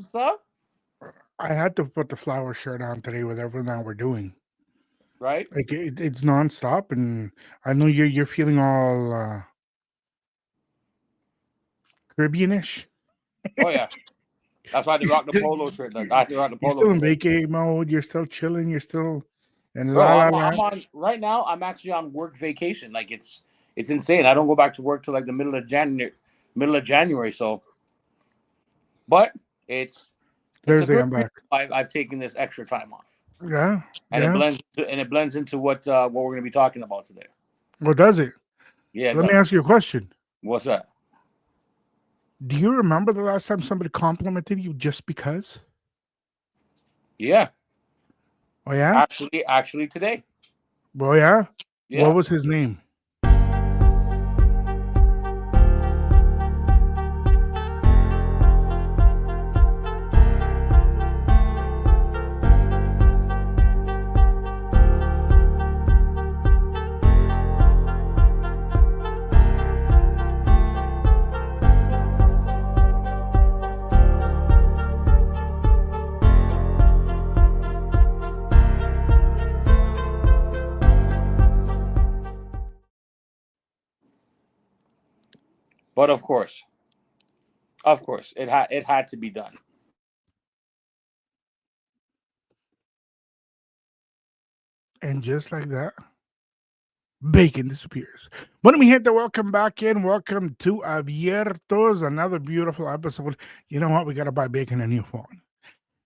and stuff, I had to put the flower shirt on today with everything that we're doing. right? Like it's nonstop, and I know you're feeling all Caribbeanish. Oh yeah, that's why I had to You're rock the still polo shirt. I had to rock the you're polo still in today, vacay mode. You're still chilling. You're still in bro. la la I'm land. on right now. I'm actually on work vacation. Like it's insane. I don't go back to work till like the middle of January. So, but it's it's a Thursday, good I'm reason back. why I've taken this extra time off, Yeah, and it yeah. blends into what we're gonna be talking about today. What does it? Yeah, So it let me does. ask you a question. What's that? Do you remember the last time somebody complimented you just because? Yeah, Oh yeah, actually today. well yeah. What Yeah. was his name? But of course, it had to be done. And just like that, bacon disappears. When we hit the welcome back in, welcome to Abiertos, another beautiful episode. You know what? We got to buy Bacon a new phone.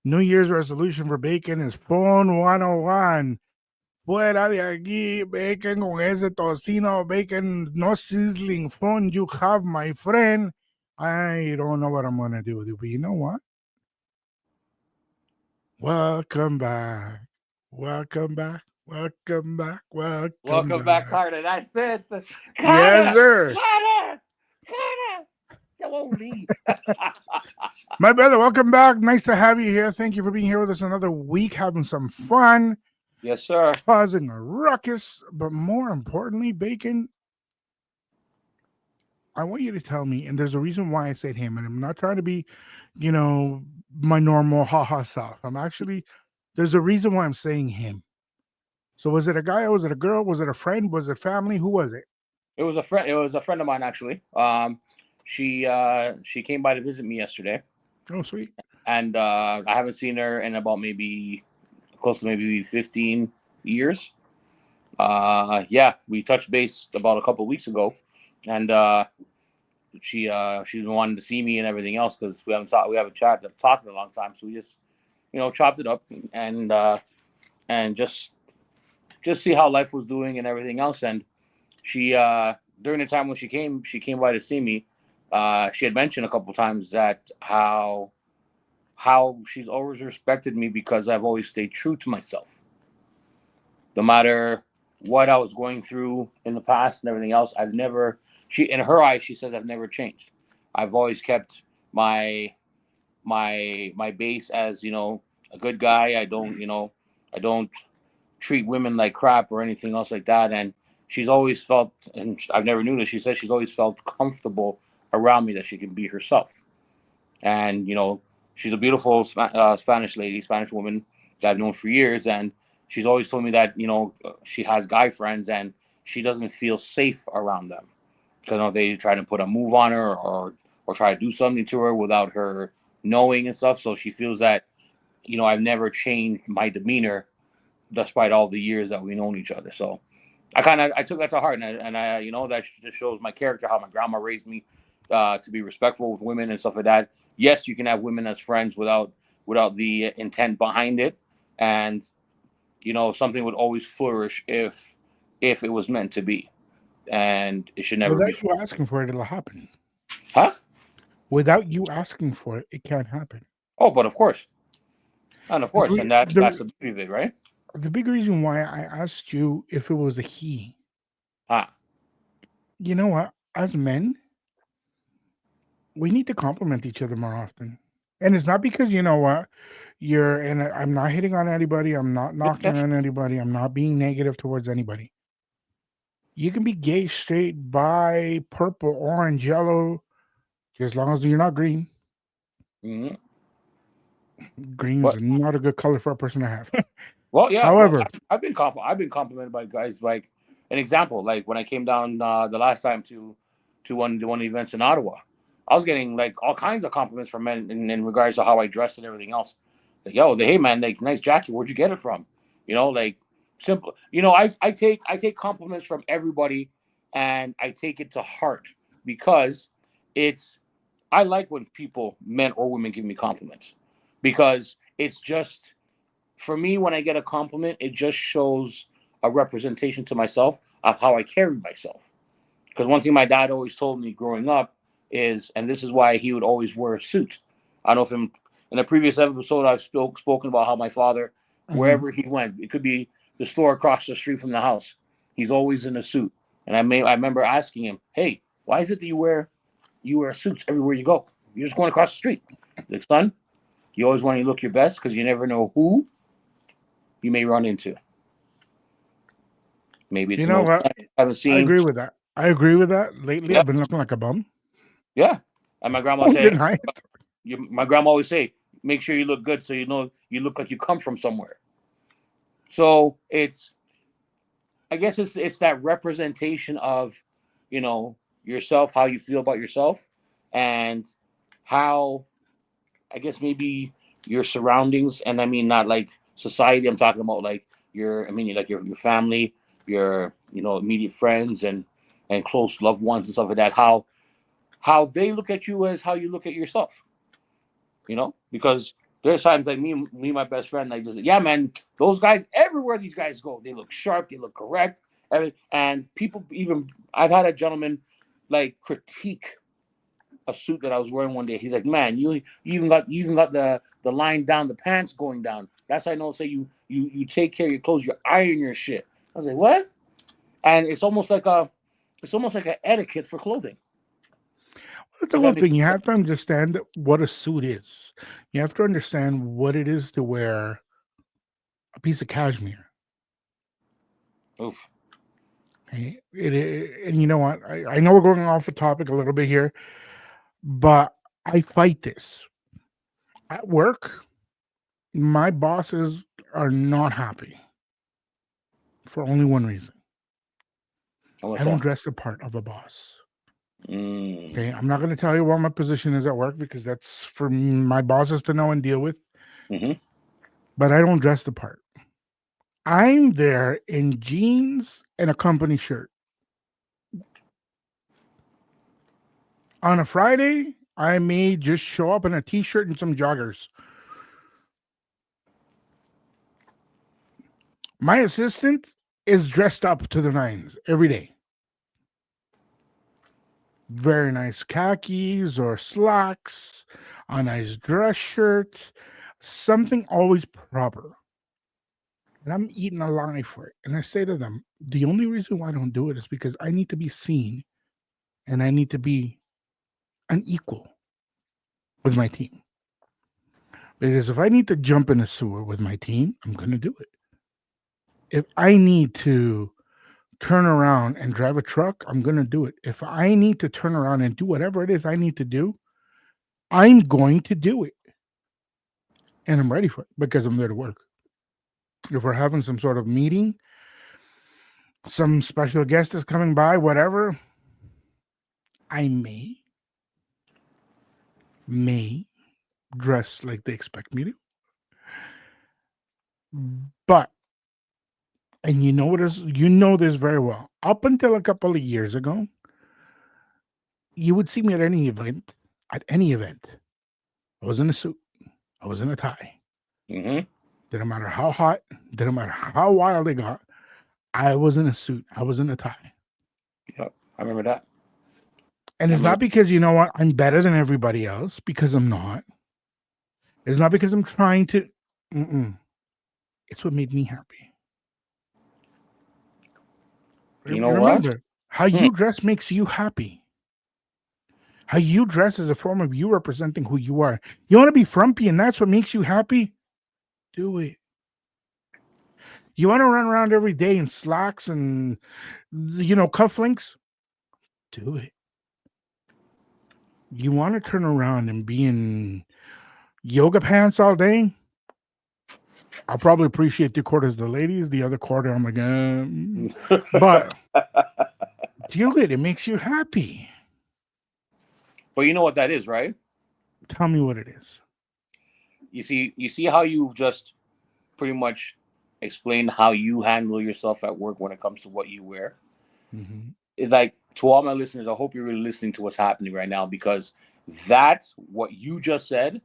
New Year's resolution for Bacon is phone 101. Fuera de aquí, Bacon, con ese tocino, Bacon, no sizzling phone you have, my friend. I don't know what I'm going to do with you, but you know what? Welcome back. Welcome back. Welcome back. Welcome Welcome back, back. Carter. That's it. Yes, Carter, sir. Carter, Carter. You won't leave. My brother, welcome back. Nice to have you here. Thank you for being here with us another week, having some fun, Yes, sir. causing a ruckus. But more importantly, Bacon, I want you to tell me, and there's a reason why I said him, and I'm not trying to be, you know, my normal haha self. I'm actually, there's a reason why I'm saying him. So was it a guy? Was it a girl? Was it a friend? Was it family? Who was it? It was a friend. It was a friend of mine actually. She came by to visit me yesterday, Oh, sweet. and I haven't seen her in about maybe close to maybe 15 years. Yeah, we touched base about a couple of weeks ago, and she's been wanting to see me and everything else because we haven't talked in a long time. So we just chopped it up and and just see how life was doing and everything else. And she during the time when she came by to see me. She had mentioned a couple times that how she's always respected me because I've always stayed true to myself, no matter what I was going through in the past and everything else. I've never she in her eyes she says I've never changed. I've always kept my my base as a good guy. I don't treat women like crap or anything else like that. And she's always felt, and I've never knew this. She said she's always felt comfortable around me that she can be herself. And she's a beautiful Spanish lady, Spanish woman that I've known for years, and she's always told me that she has guy friends and she doesn't feel safe around them because they try to put a move on her or try to do something to her without her knowing and stuff. So she feels that I've never changed my demeanor despite all the years that we known each other. So I took that to heart, and I that just shows my character, how my grandma raised me to be respectful with women and stuff like that. Yes, you can have women as friends without the intent behind it, and something would always flourish if it was meant to be, and it should never Without be. you asking for it, it'll happen. Huh? Without you asking for it, it can't happen. Oh, but of course, and of And course, and that's the beauty of it, right? the big reason why I asked you if it was a he, Ah, you know what? As men, we need to compliment each other more often. And it's not because you know what and I'm not hitting on anybody. I'm not knocking on anybody. I'm not being negative towards anybody. You can be gay, straight, bi, purple, orange, yellow, just as long as you're not green. mm-hmm. Green is But not a good color for a person to have. well, yeah, well, However, I've been complimented by guys like an example, like when I came down the last time to one of the events in Ottawa, I was getting like all kinds of compliments from men in regards to how I dressed and everything else. Like, yo, hey man, like nice jacket, where'd you get it from? Like simple. I take compliments from everybody, and I take it to heart because it's I like when people, men or women, give me compliments because it's just for me, when I get a compliment, it just shows a representation to myself of how I carry myself. Because one thing my dad always told me growing up is, and this is why he would always wear a suit. I don't know if in a previous episode I've spoken about how my father, mhm, wherever he went, it could be the store across the street from the house, he's always in a suit. And I remember asking him, "Hey, why is it that you wear suits everywhere you go? You're just going across the street." Like, son, you always want to look your best because you never know who you may run into. Maybe it's you an know old what? friend I haven't I seen. agree with that. I agree with that. Lately, Yeah, I've been looking like a bum. yeah. And my grandma Won't say, deny it. my grandma always say, make sure you look good so you know you look like you come from somewhere. So I guess it's that representation of, yourself, how you feel about yourself, and how I guess maybe your surroundings, and I mean not like society. I'm talking about like I mean like your family, your immediate friends and close loved ones and stuff like that. How they look at you as how you look at yourself. Because there's times like me, and my best friend, like, just, yeah, man, those guys everywhere these guys go, they look sharp, they look correct, and people even I've had a gentleman like critique a suit that I was wearing one day. He's like, man, you even got the line down, the pants going down. That's how I know. Say you take care of your clothes, you iron your shit. I was like, what? And it's almost like an etiquette for clothing. That's the If whole that makes thing. You sense. have to understand what a suit is. You have to understand what it is to wear a piece of cashmere. Oof. Okay? And you know what? I know we're going off the topic a little bit here, but I fight this at work. My bosses are not happy for only one reason. What's I don't that? dress the part of a boss. Okay, Mm. I'm not going to tell you what my position is at work because that's for my bosses to know and deal with. Mm-hmm. But I don't dress the part. I'm there in jeans and a company shirt. On a Friday, I may just show up in a t-shirt and some joggers. My assistant is dressed up to the nines every day. Very nice khakis or slacks, a nice dress shirt, something always proper. And I'm eating a lie for it. And I say to them, the only reason why I don't do it is because I need to be seen and I need to be an equal with my team. Because if I need to jump in a sewer with my team, I'm going to do it. If I need to turn around and drive a truck, I'm going to do it. If I need to turn around and do whatever it is I need to do, I'm going to do it. And I'm ready for it because I'm there to work. If we're having some sort of meeting, some special guest is coming by, whatever, I may dress like they expect me to. But, and you know what is, you know this very well. Up until a couple of years ago, you would see me at any event. At any event, I was in a suit. I was in a tie. Mm-hmm. Didn't matter how hot. Didn't matter how wild it got. I was in a suit. I was in a tie. Yep. I remember that. And I it's remember. not because you know what I'm better than everybody else because I'm not. It's not because I'm trying to. Mm-mm. It's what made me happy. You know what? Remember, how Hmm. you dress makes you happy. How you dress is a form of you representing who you are. You want to be frumpy and that's what makes you happy? Do it. You want to run around every day in slacks and, cufflinks? Do it. You want to turn around and be in Yoga pants all day. I'll probably appreciate 3/4 of the ladies. The other quarter, I'm like, but do it. It makes you happy. But you know what that is, right? Tell me what it is. You see how you just pretty much explained how you handle yourself at work when it comes to what you wear. Mhm. It's like, to all my listeners, I hope you're really listening to what's happening right now, because that's what you just said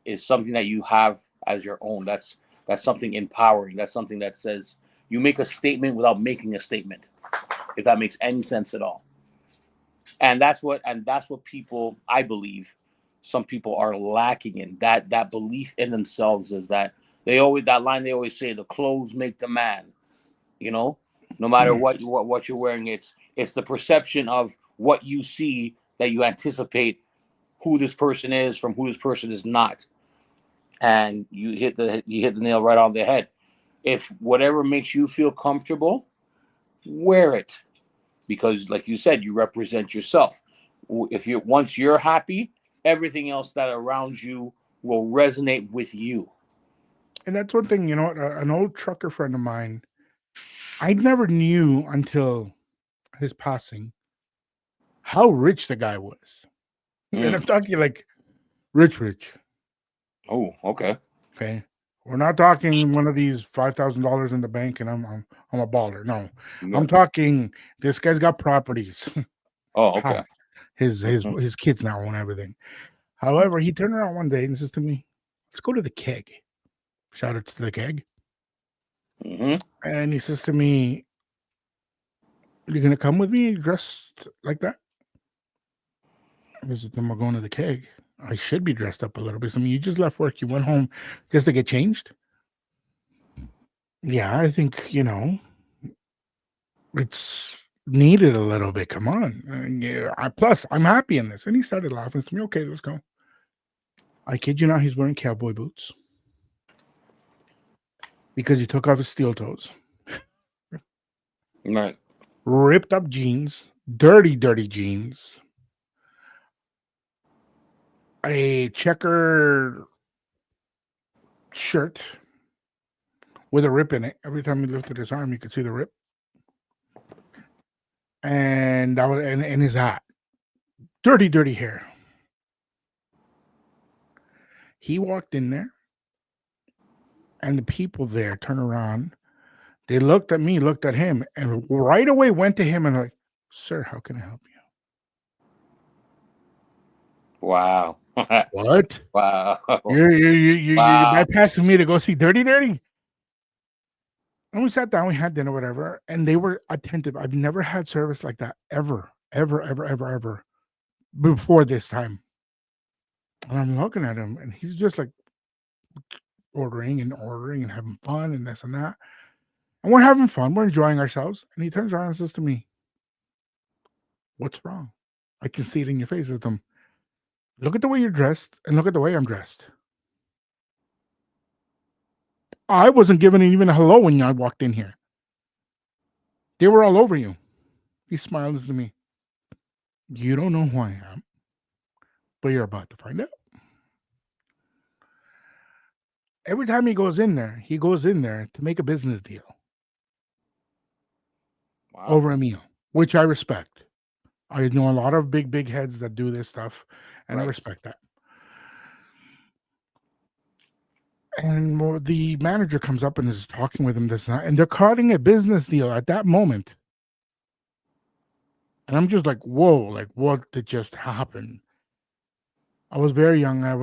is something that you have as your own. That's something empowering. That's something that says you make a statement without making a statement, if that makes any sense at all. And that's what people, I believe, some people are lacking in, that belief in themselves, is that that line they always say, the clothes make the man. You know, no matter what you're wearing, it's the perception of what you see that you anticipate who this person is from who this person is not. And you hit the nail right on the head. If whatever makes you feel comfortable, wear it, because, like you said, you represent yourself. If you Once you're happy, everything else that around you will resonate with you. And that's one thing, an old trucker friend of mine, I never knew until his passing how rich the guy was. And I'm Mm. talking like rich, rich. Oh, okay. Okay. We're not talking one of these $5,000 in the bank and I'm a baller. No, I'm No. talking this guy's got properties. Oh, How okay. his his Mm-hmm. his kids now own everything. However, he turned around one day and says to me, "Let's go to the keg." Shout out to the keg. Mm-hmm. And he says to me, "You gonna come with me dressed like that?" I said, "Then we're going to the keg. I should be dressed up a little bit. I mean, you just left work. You went home just to get changed." Yeah, I think it's needed a little bit. Come on. Yeah, plus, I'm happy in this. And he started laughing to me. Okay, let's go. I kid you not, he's wearing cowboy boots because he took off his steel toes, Right. ripped up jeans, dirty, dirty jeans, a checker shirt with a rip in it. Every time he lifted his arm, you could see the rip. And that was and his hat. Dirty, dirty hair. He walked in there, and the people there turned around. They looked at me, looked at him, and right away went to him and like, "Sir, how can I help you?" Wow. What? Wow. You're Wow. bypassing me to go see Dirty Dirty? And we sat down, we had dinner, whatever, and they were attentive. I've never had service like that ever, ever, ever, ever, ever before this time. And I'm looking at him, and he's just like ordering and having fun and this and that. And we're having fun, we're enjoying ourselves. And he turns around and says to me, "What's wrong?" I can see it in your face. Says to him, "Look at the way you're dressed and look at the way I'm dressed. I wasn't giving even a hello when I walked in here. They were all over you." He smiles to me. "You don't know who I am, but you're about to find out." Every time he goes in there to make a business deal Wow. over a meal, which I respect. I know a lot of big, big heads that do this stuff, and I Right. respect that. And the manager comes up and is talking with him this and that, and they're cutting a business deal at that moment. And I'm just like, whoa, like what did just happen? I was very young. I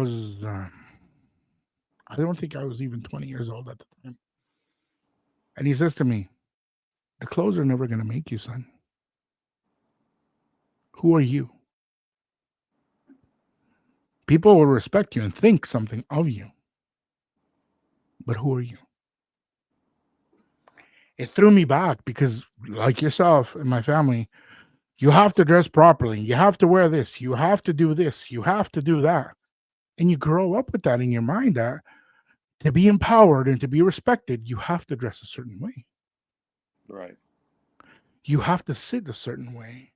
don't think I was even 20 years old at the time. And he says to me, "The clothes are never going to make you, son. Who are you? People will respect you and think something of you, but who are you?" It threw me back because, like yourself and my family, you have to dress properly. You have to wear this. You have to do this. You have to do that. And you grow up with that in your mind that to be empowered and to be respected, you have to dress a certain way. Right. You have to sit a certain way.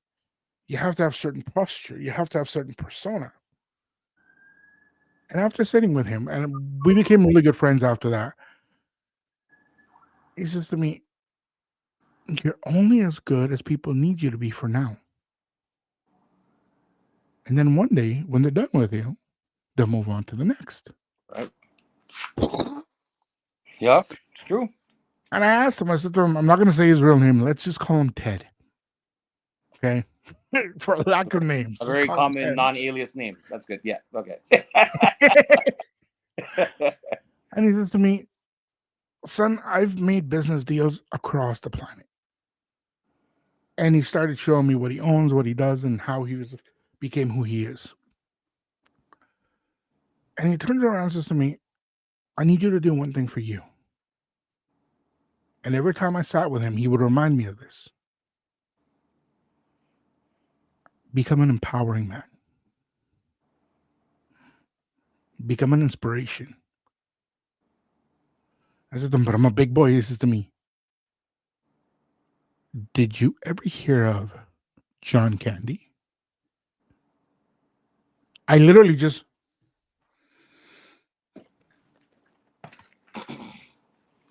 You have to have certain posture. You have to have certain persona. And after sitting with him, and we became really good friends after that, he says to me, "You're only as good as people need you to be for now. And then one day, when they're done with you, they'll move on to the next." Right. Yeah, it's true. And I asked him, I said to him, I'm not going to say his real name. Let's just call him Ted. Okay. For lack of names, A let's very call him common Ted. non-alias name. That's good. Yeah. Okay. And he says to me, "Son, I've made business deals across the planet." And he started showing me what he owns, what he does, and how became who he is. And he turns around and says to me, "I need you to do one thing for you." And every time I sat with him, he would remind me of this: become an empowering man, become an inspiration. I said to him, "But I'm a big boy." He says to me, "Did you ever hear of John Candy?" I literally just,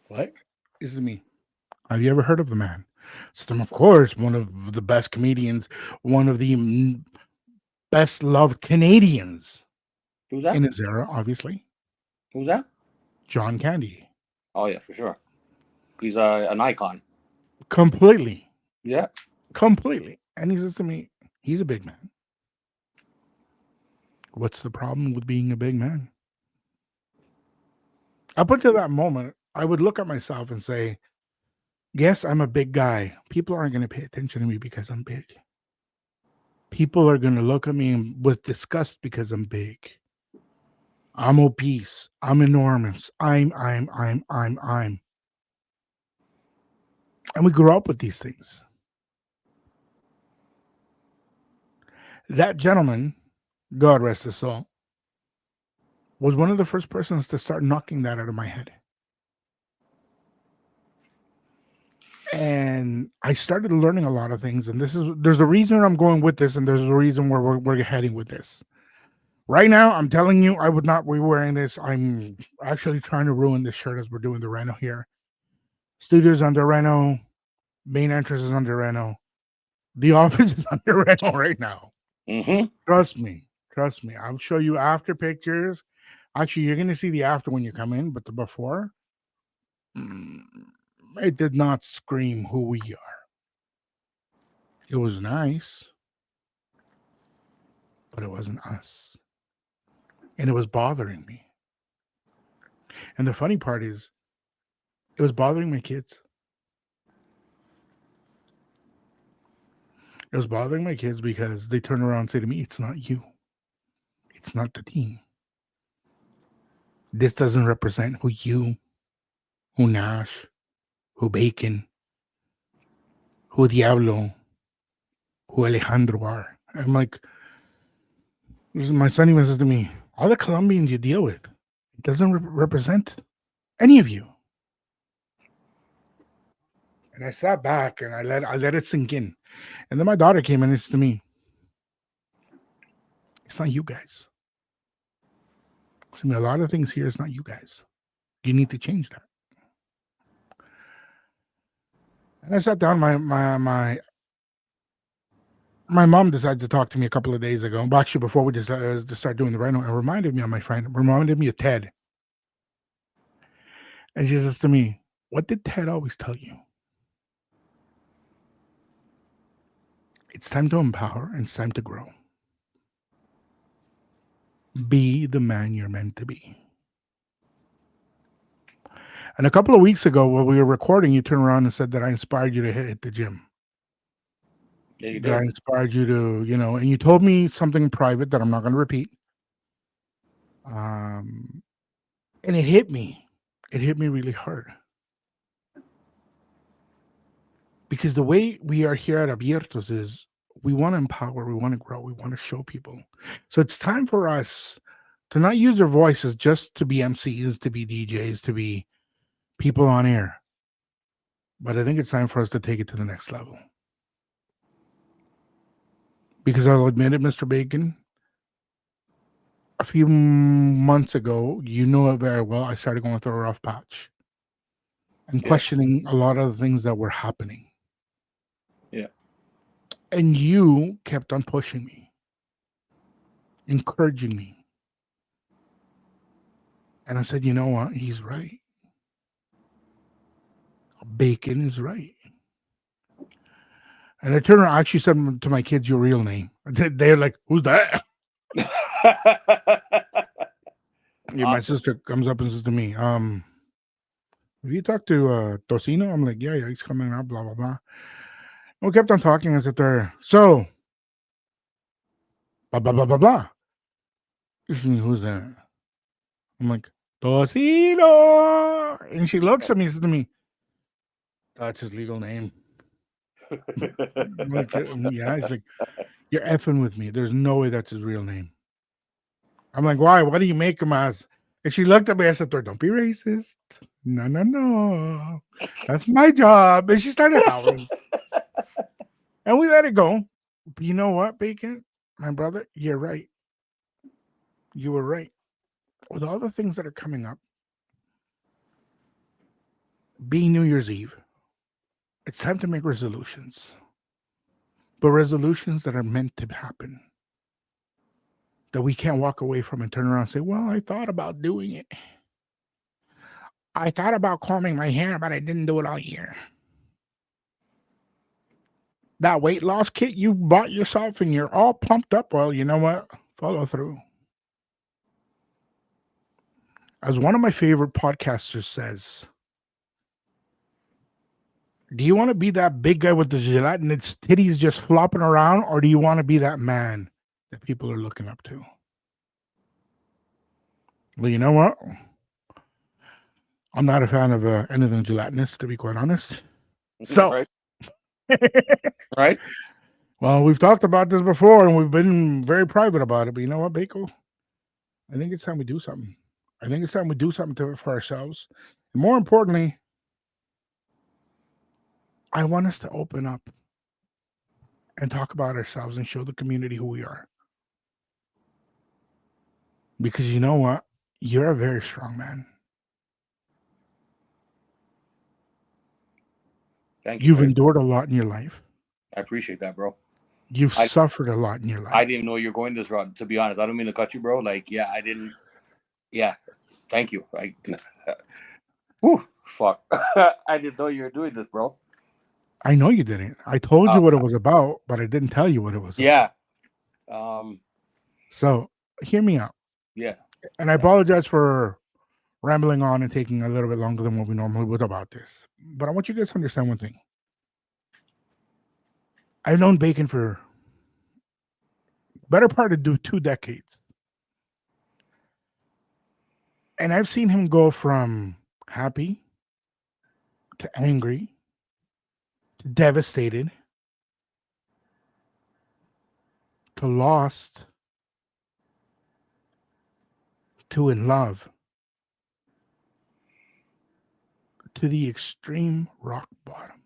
what? Is to me, "Have you ever heard of the man?" I said to him, "Of course, one of the best comedians, one of the best loved Canadians Who's that? in his era, obviously, Who's that? John Candy." Oh yeah, for sure. He's an icon. Completely, Yeah. completely. And he says to me, "He's a big man. What's the problem with being a big man?" Up until that moment, I would look at myself and say, "Yes, I'm a big guy. People aren't going to pay attention to me because I'm big. People are going to look at me with disgust because I'm big. I'm obese. I'm enormous. I'm." And we grew up with these things. That gentleman, God rest his soul, was one of the first persons to start knocking that out of my head. And I started learning a lot of things. And there's a reason I'm going with this, and there's a reason where we're heading with this. Right now, I'm telling you, I would not be wearing this. I'm actually trying to ruin this shirt as we're doing the reno here. Studios under reno, main entrance is under reno, the office is under reno right now. Mm-hmm. Trust me. Trust me. I'll show you after pictures. Actually, you're going to see the after when you come in, but the before, mm, it did not scream who we are. It was nice, but it wasn't us. And it was bothering me. And the funny part is, it was bothering my kids. It was bothering my kids because they turn around and say to me, "It's not you. It's not the team. This doesn't represent who you, who Nash, who Bacon, who Diablo, who Alejandro are." I'm like, my son even says to me, "All the Colombians you deal with, it doesn't represent any of you." And I sat back and I let it sink in. And then my daughter came and says to me, "It's not you guys. I mean, a lot of things here is not you guys. You need to change that." And I sat down. My mom decided to talk to me a couple of days ago. Well, actually, before we decided to start doing the reno, and reminded me of my friend, reminded me of Ted. And she says to me, "What did Ted always tell you? It's time to empower and it's time to grow. Be the man you're meant to be." And a couple of weeks ago, while we were recording, you turned around and said that I inspired you to hit the gym. Yeah, you That I did. inspired you to, and you told me something private that I'm not going to repeat. And it hit me. It hit me really hard. Because the way we are here at Abiertos is we want to empower, we want to grow, we want to show people. So it's time for us to not use our voices just to be MCs, to be DJs, to be people on air. But I think it's time for us to take it to the next level. Because I'll admit it, Mr. Bacon, a few months ago, you know it very well. I started going through a rough patch and Yeah. questioning a lot of the things that were happening. Yeah. And you kept on pushing me, encouraging me. And I said, you know what? He's right. Bacon is right. And I turned around, I actually said to my kids, your real name. They're like, who's that? Yeah, my Awesome. sister comes up and says to me, have you talked to Tocino? I'm like, yeah, he's coming up, blah, blah, blah. And we kept on talking. I said to her, so, blah, blah, blah, blah, blah. She's like, who's that? I'm like, Tocino. And she looks at me and says to me, that's his legal name. I'm like, yeah. He's like, you're effing with me. There's no way that's his real name. I'm like, why? What do you make him as? And she looked at me. I said to her, don't be racist. No, no, no. That's my job. And she started howling. And we let it go. But you know what, Bacon? My brother, you're right. You were right. With all the things that are coming up, being New Year's Eve, it's time to make resolutions. But resolutions that are meant to happen. That we can't walk away from and turn around and say, well, I thought about doing it. I thought about combing my hair, but I didn't do it all year. That weight loss kit you bought yourself and you're all pumped up. Well, you know what? Follow through. As one of my favorite podcasters says, do you want to be that big guy with the gelatinous titties just flopping around, or do you want to be that man that people are looking up to? Well, you know what? I'm not a fan of anything gelatinous, to be quite honest. So, Right. Right. well, we've talked about this before and we've been very private about it. But you know what, Bako? I think it's time we do something. I think it's time we do something for ourselves. And more importantly, I want us to open up and talk about ourselves and show the community who we are. Because you know what? You're a very strong man. Thank you. You've endured a lot in your life. I appreciate that, bro. You've I suffered a lot in your I life. didn't know you're going this route. To be honest, I don't mean to cut you, bro. Like, yeah, I didn't. Yeah, thank you. Whew, fuck. I didn't know you were doing this, bro. I know you didn't. I told you Uh, what it was about, but I didn't tell you what it was yeah. about. Um. So hear me out. Yeah. And I apologize for rambling on and taking a little bit longer than what we normally would about this. But I want you guys to understand one thing. I've known Bacon for better part of 2 decades. And I've seen him go from happy to angry to devastated to lost to in love to the extreme rock bottom,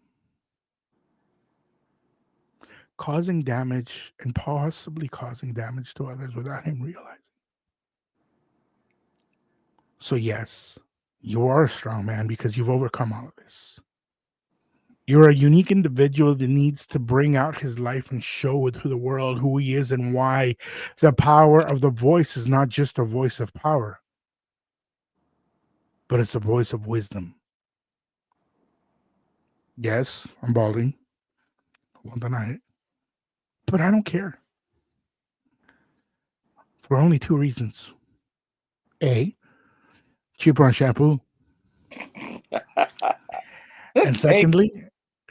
causing damage and possibly causing damage to others without him realizing. So, yes, you are a strong man because you've overcome all of this. You're a unique individual that needs to bring out his life and show to the world who he is and why the power of the voice is not just a voice of power, but it's a voice of wisdom. Yes, I'm balding. Won't deny it. But I don't care. For only two reasons. A, cheaper on shampoo. And Hey, secondly,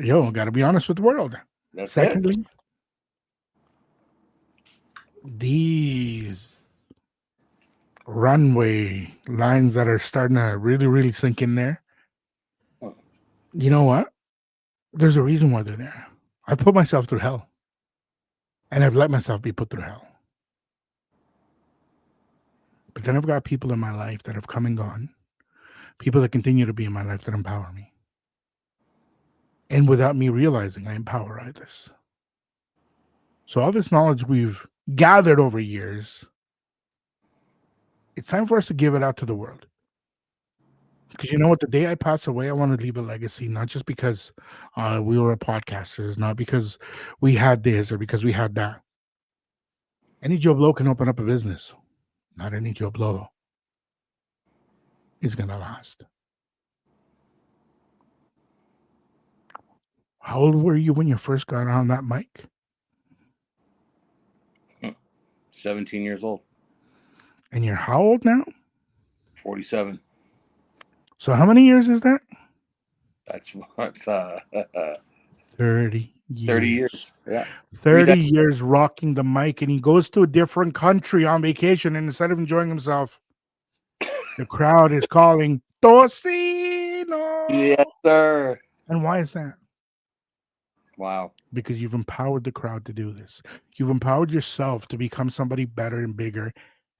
gotta be honest with the world. that's it. Secondly, these runway lines that are starting to really, really sink in there. You know what? There's a reason why they're there. I put myself through hell. And I've let myself be put through hell. But then I've got people in my life that have come and gone. People that continue to be in my life that empower me. And without me realizing, I empower others. So all this knowledge we've gathered over years It's time for us to give it out to the world. Because you know what? The day I pass away, I want to leave a legacy, not just because we were podcasters, not because we had this or because we had that. Any Joe Blow can open up a business. Not any Joe Blow is going to last. How old were you when you first got on that mic? 17 years old. And you're how old now? 47. So how many years is that? That's what's 30 30 years. years. Yeah. 30 years rocking the mic, and he goes to a different country on vacation, and instead of enjoying himself, the crowd is calling Tocino. Yes, sir. And why is that? Wow. Because you've empowered the crowd to do this. You've empowered yourself to become somebody better and bigger,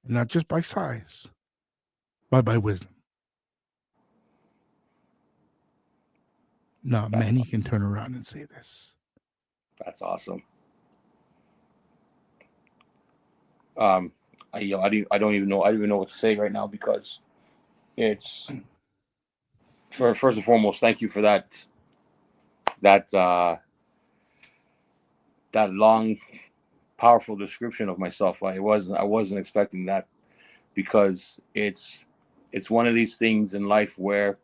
not just by size, but by wisdom. Not many can turn around and say this. That's awesome. I don't even know. I don't even know what to say right now because it's first and foremost. Thank you for that that long, powerful description of myself. I wasn't expecting that because it's one of these things in life where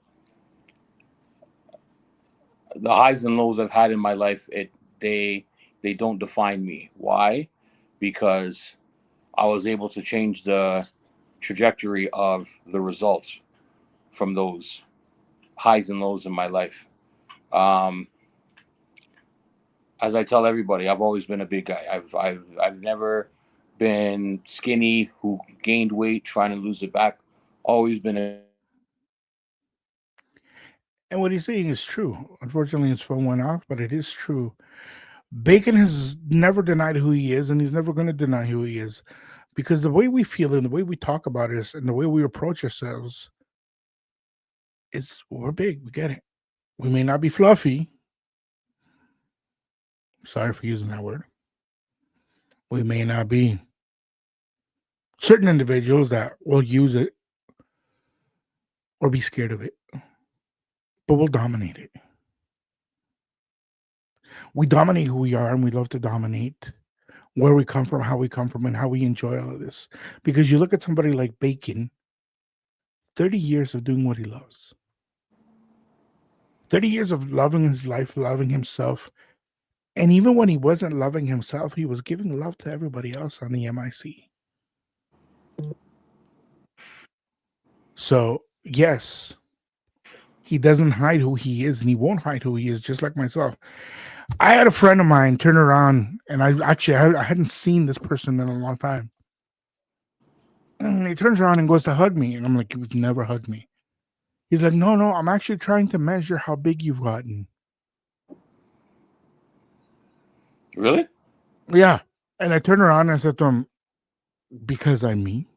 the highs and lows I've had in my life they they don't define me. Why? Because I was able to change the trajectory of the results from those highs and lows in my life. Um, as I tell everybody, I've always been a big guy. I've never been skinny who gained weight trying to lose it back. Always been a big guy who And what he's saying is true. Unfortunately, his phone went off, but it is true. Bacon has never denied who he is, and he's never going to deny who he is, because the way we feel and the way we talk about it and the way we approach ourselves is we're big. We get it. We may not be fluffy. Sorry for using that word. We may not be certain individuals that will use it or be scared of it, but we'll dominate it. We dominate who we are, and we love to dominate where we come from, how we come from, and how we enjoy all of this. Because you look at somebody like Bacon, 30 years of doing what he loves, 30 years of loving his life, loving himself. And even when he wasn't loving himself, he was giving love to everybody else on the MIC. So, yes, he doesn't hide who he is, and he won't hide who he is, just like myself. I had a friend of mine turn around, and I hadn't seen this person in a long time. And he turns around and goes to hug me, and I'm like, "You've never hugged me." He's like, "No, no, I'm actually trying to measure how big you've gotten." really. Yeah. And I turned around and I said to him, "Because I'm me."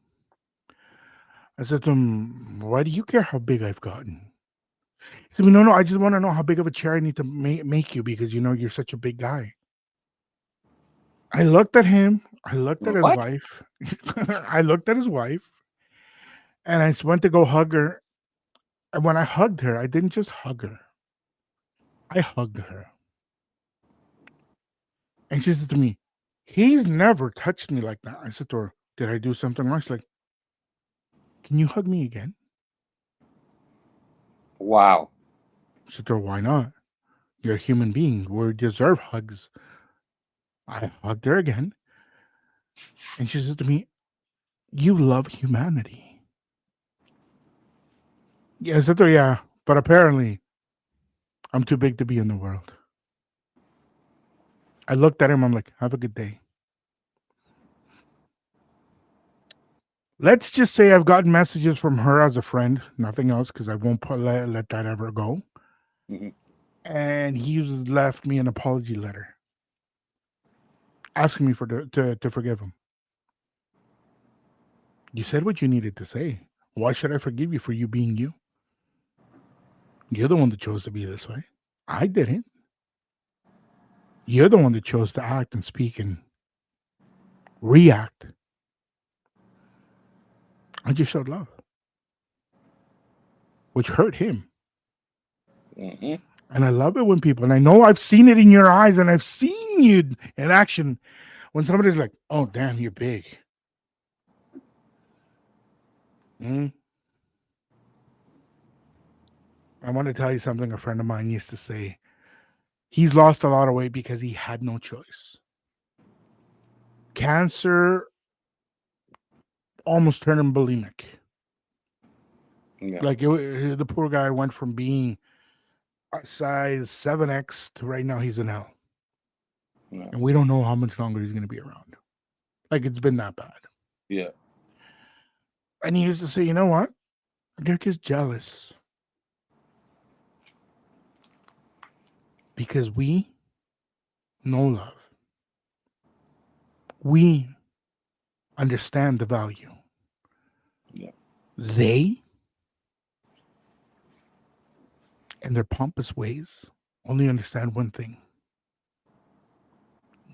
I said to him, "Why do you care how big I've gotten?" He said, "No, no, I just want to know how big of a chair I need to make you because you're such a big guy." I looked at him. I looked at his What? wife. I looked at his wife, and I went to go hug her. And when I hugged her, I didn't just hug her. I hugged her. And she said to me, "He's never touched me like that." I said to her, "Did I do something wrong?" She's like, "Can you hug me again?" Wow. I said to her, "Why not? You're a human being. We deserve hugs." I hugged her again. And she said to me, "You love humanity." Yeah, I said to her, "Yeah, but apparently I'm too big to be in the world." I looked at him. I'm like, "Have a good day." Let's just say I've gotten messages from her as a friend, nothing else, because I won't let that ever go. Hmm. And he left me an apology letter asking me to forgive him. You said what you needed to say. Why should I forgive you for you being you? You're the one that chose to be this way. I didn't. You're the one that chose to act and speak and react. I just showed love, which hurt him. Hmm. And I love it when people, and I know I've seen it in your eyes, and I've seen you in action when somebody's like, "Oh, damn, you're big." Mm. I want to tell you something a friend of mine used to say. He's lost a lot of weight because he had no choice. Cancer almost turned him bulimic. Yeah. Like the poor guy went from being a size 7X to right now he's an L. Yeah. And we don't know how much longer he's going to be around. Like it's been that bad. Yeah. And he used to say, you know what? They're just jealous because we know love. We understand the value. Yeah. They, in their pompous ways, only understand one thing: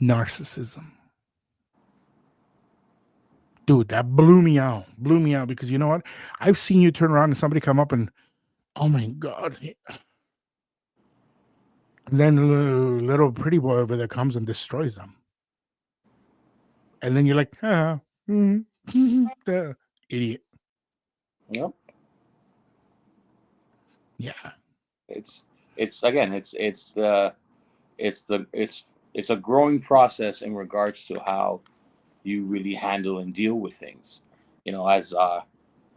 narcissism. Dude, that blew me out. Blew me out because you know what? I've seen you turn around and somebody come up and, oh my God. And then a little pretty boy over there comes and destroys them. And then you're like, the idiot. Yeah. Yeah. It's again, it's a growing process in regards to how you really handle and deal with things. As I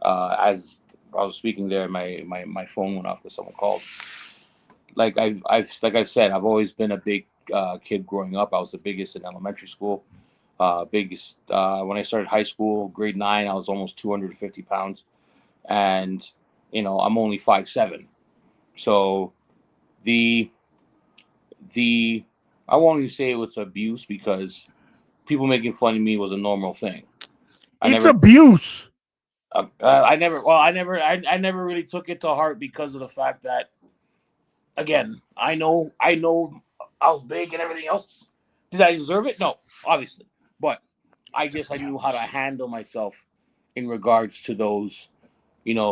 was speaking there, my phone went off because someone called. Like I've said, I've always been a big kid growing up. I was the biggest in elementary school. Biggest when I started high school, grade 9, I was almost 250 pounds, and I'm only 5'7". So the the I won't even say it was abuse because people making fun of me was a normal thing. I It's never abuse. I never really took it to heart because of the fact that, again, I know I was big and everything else. Did I deserve it? No, obviously, but I It's guess I knew how to abuse. handle myself in regards to those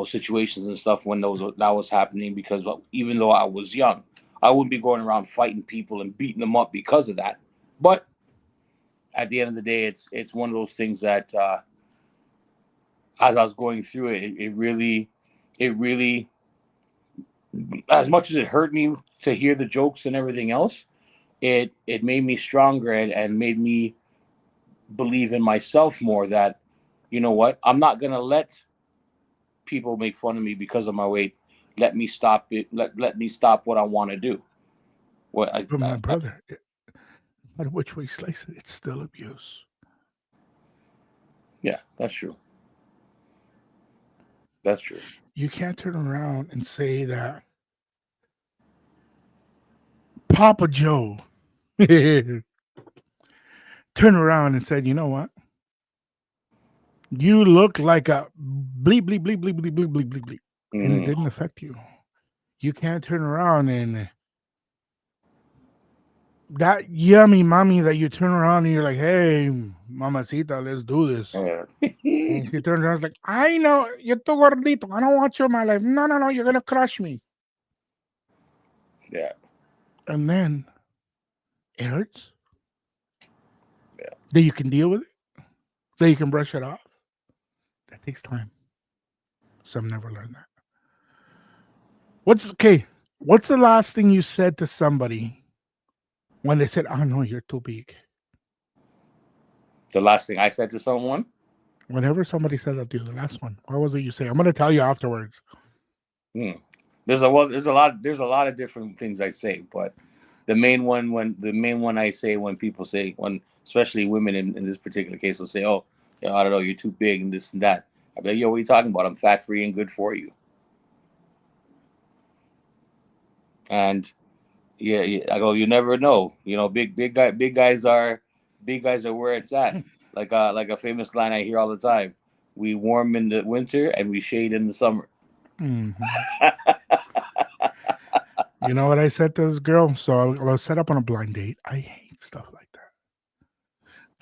situations and stuff when that was happening, because even though I was young, I wouldn't be going around fighting people and beating them up because of that. But at the end of the day, it's one of those things that, as I was going through it, it really, as much as it hurt me to hear the jokes and everything else, it made me stronger, and made me believe in myself more. That, you know what, I'm not gonna let people make fun of me because of my weight. Let me stop it. Let me stop what I want to do. What But my brother, no matter which way you slice it, it's still abuse. Yeah, that's true. That's true. You can't turn around and say that Papa Joe turned around and said, you know what? You look like a bleep, bleep, bleep, bleep, bleep, bleep, bleep, bleep, bleep. And it Hmm. didn't affect you. You can't turn around and that yummy mommy that you turn around and you're like, hey, mamacita, let's do this. Yeah. And she turns around and is like, I know, you're too gordito. I don't want you in my life. No, no, no, you're going to crush me. Yeah. And then it hurts. Yeah. Then you can deal with it. Then you can brush it off. That takes time. Some never learn that. What's okay? What's the last thing you said to somebody when they said, "Oh no, you're too big"? The last thing I said to someone. Whenever somebody said that to you, the last one, what was it you say? I'm gonna tell you afterwards. Hmm. There's a lot of different things I say, but the main one I say, when people say, when especially women in this particular case will say, "Oh, I don't know, you're too big and this and that." I'm like, "Yo, what are you talking about? I'm fat free and good for you." And yeah, yeah, I go, "You never know. Big guys are where it's at." Like a famous line I hear all the time: "We warm in the winter and we shade in the summer." Mhm. You know what I said to this girl? So I was set up on a blind date. I hate stuff like that.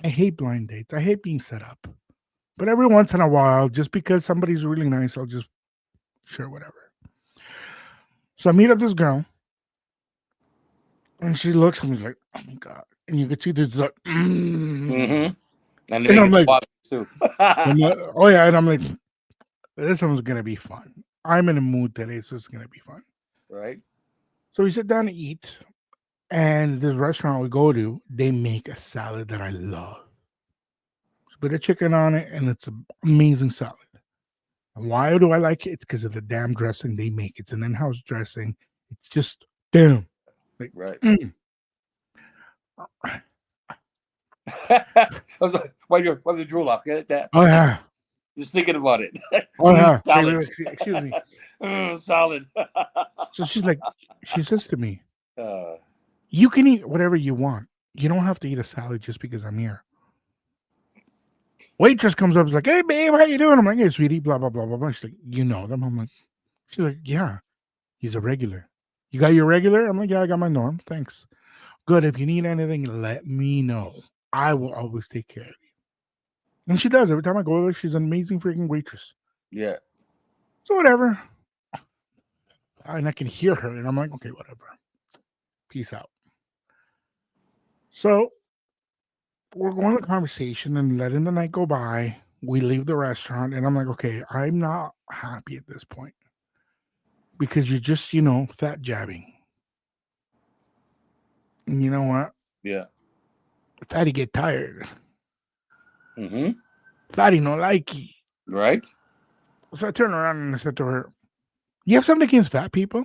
I hate blind dates. I hate being set up. But every once in a while, just because somebody's really nice, I'll just share whatever. So I meet up this girl, and she looks at me like, "Oh my god!" And you can see this like, Mm-hmm. And they and make I'm it like, swap too. "Oh yeah," and I'm like, "This one's gonna be fun. I'm in a mood today, so it's gonna be fun." Right? So we sit down to eat, and this restaurant we go to, they make a salad that I love. It's a bit of chicken on it, and it's an amazing salad. And why do I like it? It's because of the damn dressing they make. It's an in-house dressing. It's just damn. Like, Right. mm. I was like, wipe the drool off. Get it? That. Oh yeah, Just thinking about it. oh yeah. Okay, Salad. excuse me. Salad. So she's like, she says to me, uh, "You can eat whatever you want. You don't have to eat a salad just because I'm here." Waitress comes up, is like, "Hey babe, how you doing?" I'm like, "Hey sweetie, blah blah blah blah blah." She's like, "You know them?" I'm like, she's like, "Yeah, he's a regular." You got your regular? I'm like, "Yeah, I got my norm. Thanks." Good. If you need anything, let me know. I will always take care of you. And she does. Every time I go there, she's an amazing freaking waitress. yeah. So whatever. And I can hear her, and I'm like, okay, whatever. Peace out. So we're going to conversation and letting the night go by. We leave the restaurant, and I'm like, okay, I'm not happy at this point because you're just, fat jabbing. And you know what? Yeah. Fatty get tired. Mm-hmm. Fatty no likey. Right? So I turned around and I said to her, "You have something against fat people?"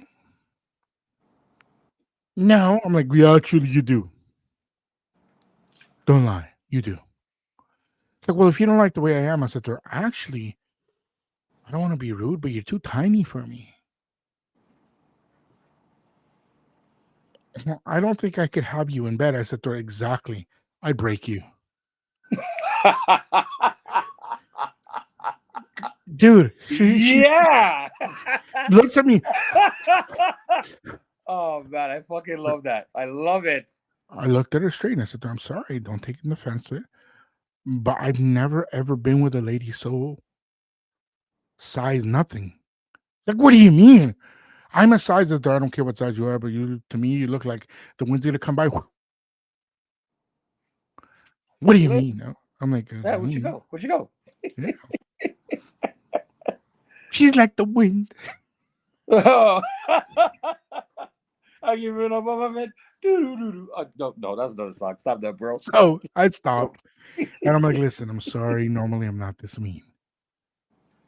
No. I'm like, "Yeah, actually, you do. Don't lie. You do." It's like, "Well, if you don't like the way I am," I said to her, "Actually, I don't want to be rude, but you're too tiny for me. Well, I don't think I could have you in bed." I said to her, "Exactly. I'd break you." Dude, she yeah. looks at me. Oh man, I fucking love that. I love it. I looked at her straight and I said to her, "I'm sorry. Don't take it offensive. But I've never, ever been with a lady so size nothing." Like, what do you mean? I'm a size as I don't care what size you are, but to me, you look like the wind's gonna come by. What do you Good. mean? I'm like, Yeah, where'd you go? Where'd you go? yeah. She's like the wind. Oh. I give it up on my man. Doo-doo-doo-doo. No, no, that's another song. Stop that, bro. So I stopped and I'm like, listen, I'm sorry. Normally I'm not this mean.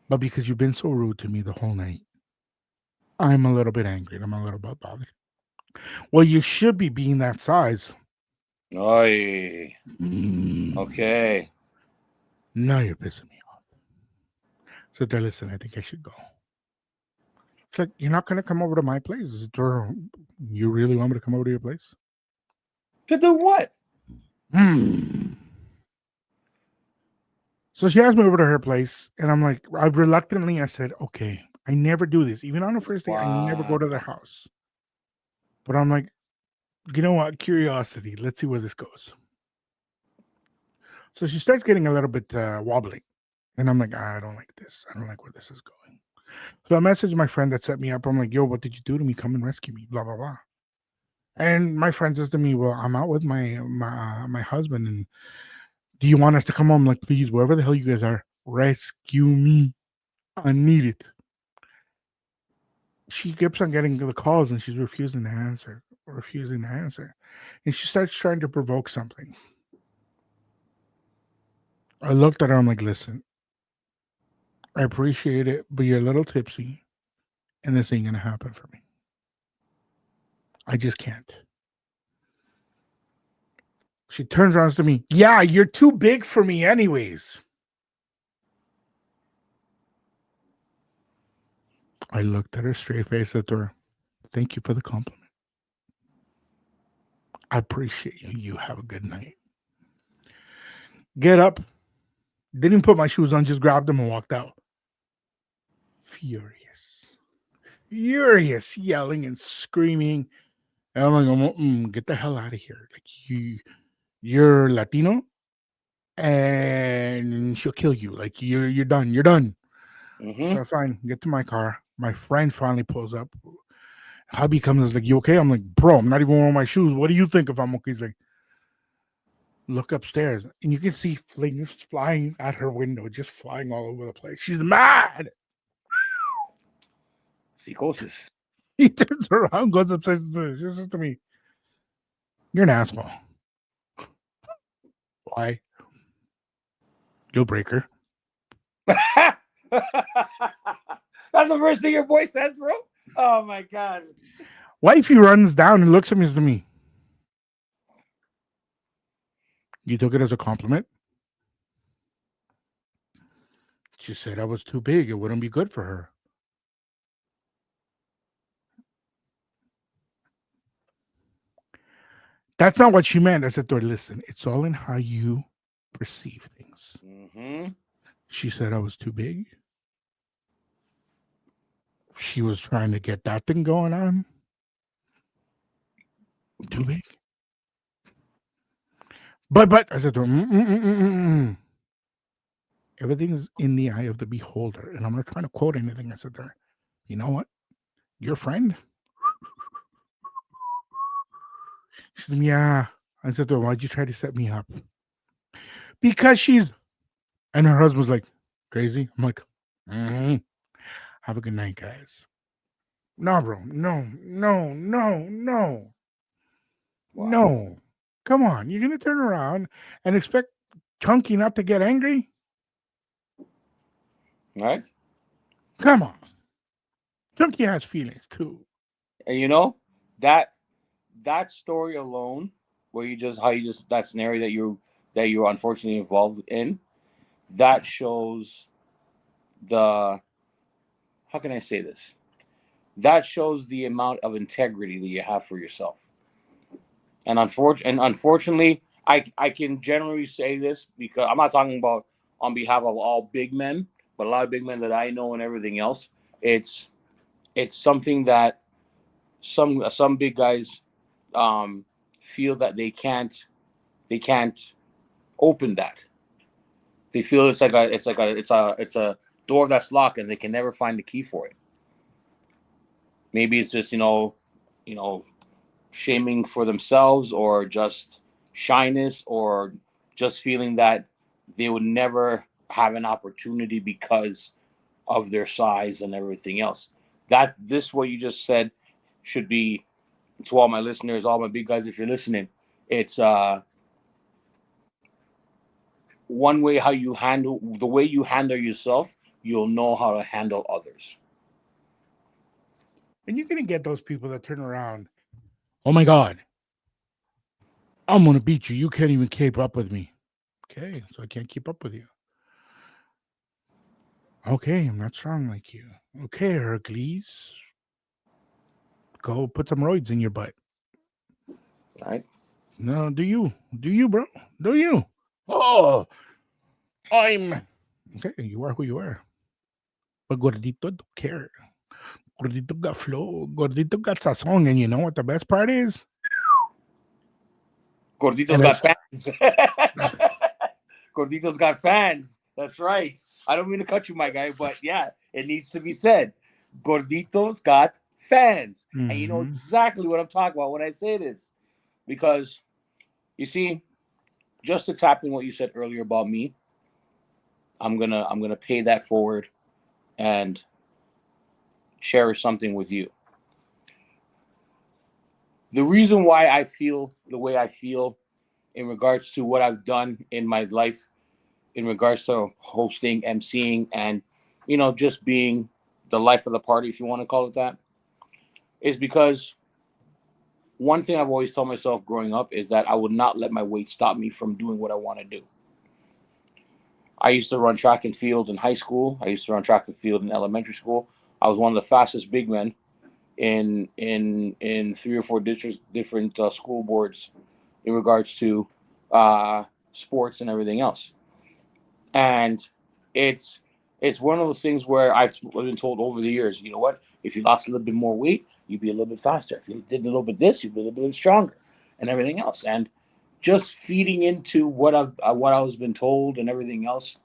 But because you've been so rude to me the whole night, I'm a little bit angry and I'm a little bit bothered. Well, you should be being that size. Oy. Mm, Okay. now you're pissing me off. So there, listen, I think I should go. It's like, you're not going to come over to my place. Is there, you really want me to come over to your place? To do what? Hmm. So she asked me over to her place, and I'm like, I said, okay, I never do this. Even on the first day, I never go Wow. to their house. But I'm like, you know what? Curiosity. Let's see where this goes. So she starts getting a little bit wobbly. And I'm like, I don't like this. I don't like where this is going. So I messaged my friend that set me up. I'm like, yo, what did you do to me? Come and rescue me. Blah, blah, blah. And my friend says to me, well, I'm out with my husband. And do you want us to come home? I'm like, please, wherever the hell you guys are, rescue me. I need it. She keeps on getting the calls and she's refusing to answer. And she starts trying to provoke something. I looked at her, I'm like, listen, I appreciate it, but you're a little tipsy and this ain't gonna happen for me. I just can't. She turns around to me, yeah, you're too big for me anyways. I looked at her straight face at her. Thank you for the compliment. I appreciate you. You have a good night. Get up. Didn't even put my shoes on, just grabbed them and walked out. Furious. Furious, yelling and screaming. And I'm like, get the hell out of here. Like, you're Latino? and she'll kill you. Like you're done. You're done. Mm-hmm. So fine, get to my car. My friend finally pulls up. Hubby comes and is like, "You okay?" I'm like, "Bro, I'm not even wearing my shoes. What do you think if I'm okay?" He's like, "Look upstairs," and you can see flings flying at her window, just flying all over the place. She's mad. Psychosis. He turns around, goes upstairs, she says to me, "You're an asshole. Why? Deal breaker." That's the first thing your boy says, bro. Oh my god. Wifey runs down and looks at me and says to me, "You took it as a compliment?" She said I was too big. It wouldn't be good for her. That's not what she meant. I said to her, "Listen, it's all in how you perceive things." Mm-hmm. She said I was too big. She was trying to get that thing going on. Too big. But I said to her, everything's in the eye of the beholder. And I'm not trying to quote anything. I said to her, "You know what? Your friend?" She said, "Yeah." I said to her, "Why'd you try to set me up?" Because she's, and her husband's like, "Crazy?" I'm like, "Mhm. Have a good night, guys." No, bro. No, no, no, no, Wow. no. Come on. You're going to turn around and expect Chunky not to get angry? Right. Come on. Chunky has feelings too. And you know that that story alone, where you just how you just that scenario that you're unfortunately involved in, that shows the how can I say this? That shows the amount of integrity that you have for yourself. And unfortunately, I can generally say this because I'm not talking about on behalf of all big men, but a lot of big men that I know and everything else. It's it's something that some big guys um, feel that they can't open that. They feel it's a door that's locked and they can never find the key for it. Maybe it's just you know shaming for themselves or just shyness or just feeling that they would never have an opportunity because of their size and everything else. That this what you just said should be to all my listeners, all my big guys. If you're listening, it's one way how you handle the way you handle yourself. You'll know how to handle others. And you're going to get those people that turn around. "Oh my God, I'm going to beat you. You can't even keep up with me." Okay, so I can't keep up with you. Okay, I'm not strong like you. Okay, Hercules, go put some roids in your butt. Right? No, do you, bro? Do you? Oh, I'm okay. You are who you are. But Gordito don't care. Gordito got flow. Gordito got sazon. And you know what the best part is? Gordito's And got it's fans. Gordito's got fans. That's right. I don't mean to cut you, my guy, but yeah, it needs to be said. Gordito's got fans. And you know mm-hmm. exactly what I'm talking about when I say this. Because you see, just to tap in what you said earlier about me, I'm gonna pay that forward and share something with you. The reason why I feel the way I feel in regards to what I've done in my life, in regards to hosting, emceeing, and just being the life of the party, if you want to call it that, is because one thing I've always told myself growing up is that I would not let my weight stop me from doing what I want to do. I used to run track and field in high school. I used to run track and field in elementary school. I was one of the fastest big men in three or four different school boards in regards to sports and everything else. And it's it's one of those things where I've been told over the years, you know what? If you lost a little bit more weight, you'd be a little bit faster. If you did a little bit this, you'd be a little bit stronger, and everything else. And just feeding into what I was been told and everything else,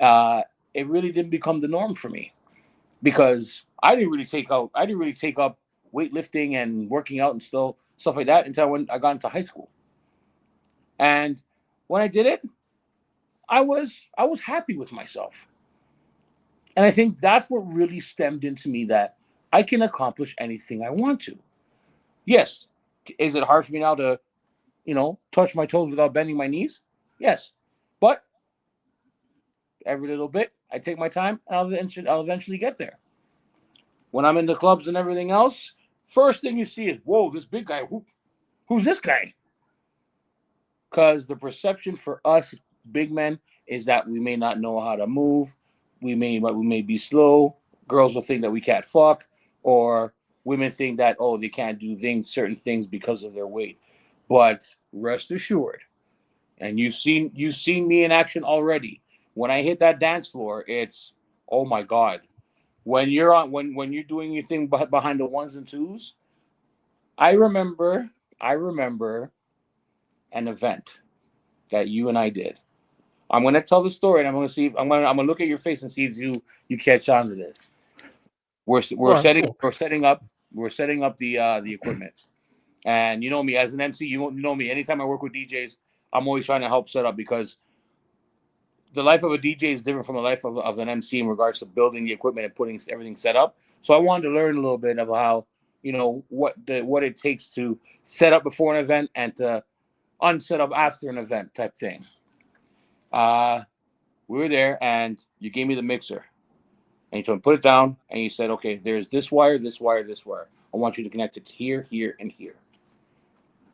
uh, it really didn't become the norm for me because I didn't really take up weightlifting and working out and still stuff like that until I got into high school. And when I did it, I was happy with myself. And I think that's what really stemmed into me that I can accomplish anything I want to. Yes, is it hard for me now to, touch my toes without bending my knees? Yes. But every little bit, I take my time and I'll eventually get there. When I'm in the clubs and everything else, first thing you see is, whoa, this big guy. Who's this guy? Because the perception for us big men is that we may not know how to move, we may be slow. Girls will think that we can't fuck, or women think that they can't do certain things because of their weight. But rest assured, and you've seen me in action already. When I hit that dance floor, it's oh my god. When you're doing your thing behind the ones and twos, I remember I remember an event that you and I did. I'm gonna tell the story, and I'm gonna see. If, I'm gonna look at your face and see if you catch on to this. Go ahead. We're setting up the equipment, and you know me as an MC. You know me. Anytime I work with DJs, I'm always trying to help set up because the life of a DJ is different from the life of an MC in regards to building the equipment and putting everything set up. So I wanted to learn a little bit of how what it takes to set up before an event and to unset up after an event type thing. Uh, we were there, and you gave me the mixer, and you told me put it down, and you said, okay, there's this wire, this wire, this wire. I want you to connect it to here, here, and here.